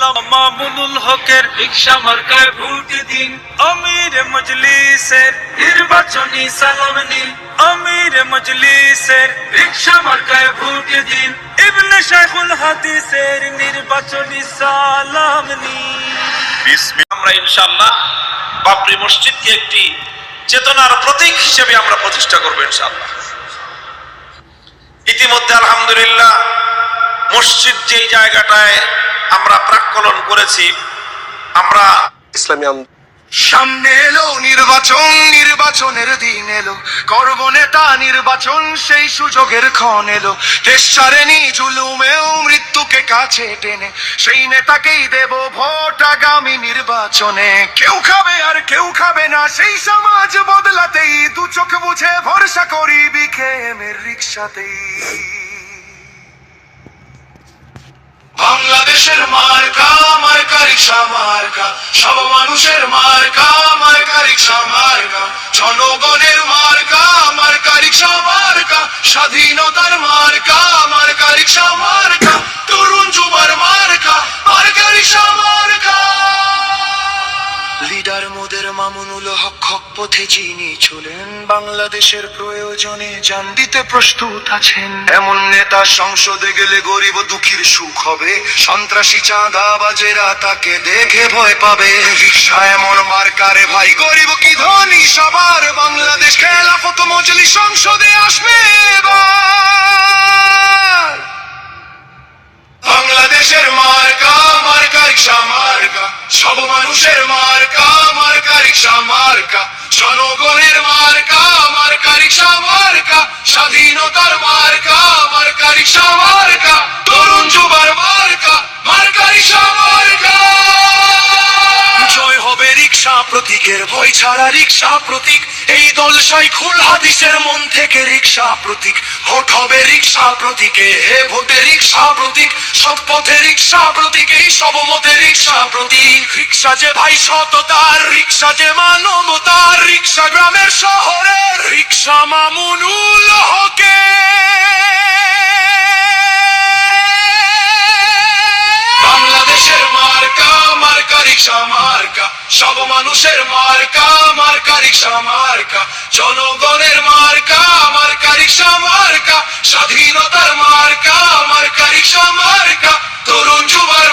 আলম মামুনুল হকের রিকশা মার্কায় ভোট দিন। আমির মজলিসের নির্বাচনী সালাম নিন। আমির মজলিসের রিকশা মার্কায় ভোট দিন। ইবনে শাইখুল হাদিসের নির্বাচনী সালাম নিন। আমরা ইনশাআল্লাহ বাবরি মসজিদকে একটি চেতনার প্রতীক হিসেবে আমরা প্রতিষ্ঠা করব ইনশাআল্লাহ। ইতিমধ্যে আলহামদুলিল্লাহ মসজিদ যেই জায়গাটায় আমরা প্রাক্কলন করেছি, আমরা ইসলামী সামনে এলো নির্বাচন, নির্বাচনের দিন এলো, করব নেতা নির্বাচন, সেই সুযোগের ক্ষণ এলো। দেশ ছাড়েনি জুলুমেও মৃত্যুকে কাছে টেনে, সেই নেতাকেই দেব ভোট আগামী নির্বাচনে। কেউ খাবে আর কেউ খাবে না, সেই সমাজ বদলাতেই দু চোখ বুঝে ভরসা করি বিকেএমের রিকশাতেই। বাংলাদেশের মার্কা, মার্কা রিকশা মার্কা, সব মানুষের মার্কা, মার্কা রিকশা মার্কা, জনগণের মার্কা, মার্কা রিকশা মার্কা, স্বাধীনতার মার্কা, মার্কা রিকশা মার্কা, তরুণ যুবার মার্কা, মার্কা রিকশা মার্কা। লিডার মোদের মামুনুল হক, হক পথে যিনি চলেন, বাংলাদেশের প্রয়োজনে জান দিতে প্রস্তুত আছেন। এমন নেতা সংসদে গেলে গরিব দুঃখীর সুখ হবে, সন্ত্রাসী চাঁদাবাজেরা তাকে দেখে ভয় পাবে। রিকশা এমন মার্কারে ভাই, গরিব কি ধনী সবার, বাংলাদেশ খেলাফত মজলিস সংসদে আসবে এবার। বাংলাদেশের মার্কা, মার্কা রিকশা মার্কা, সব মানুষের মার্কা, মার্কা রিকশা মার্কা, জনগণের মার্কা, মার্কা রিকশা মার্কা, স্বাধীনতার মার্কা, মার্কা রিকশা মার্কা, তরুণ যুবার মার্কা, মার্কা রিকশা মার্কা। জয় হবে রিকশা প্রতীকের, ভয় ছাড়া রিকশা প্রতীক, এই দল শাইখুল হাদিসের মন থেকে রিকশা প্রতীক। ভোট হবে রিকশা প্রতীকে, হে ভোটে রিকশা প্রতীক, সব পথে রিকশা প্রতীক, এই সব মতে রিকশা প্রতীক। রিকশা যে ভাই সততার, রিকশা যে মানবতার, রিকশা গ্রামের শহরের, রিকশা মামুনুল হকে। বাংলাদেশের মার্কা, মার্কা রিকশা মার্কা, সব মানুষের মার্কা, মার্কা রিকশা মার্কা, জনগণের মার্কা, মার্কা রিকশা মার্কা, স্বাধীনতার মার্কা, মার্কা রিকশা মার্কা, তরুণ যুবার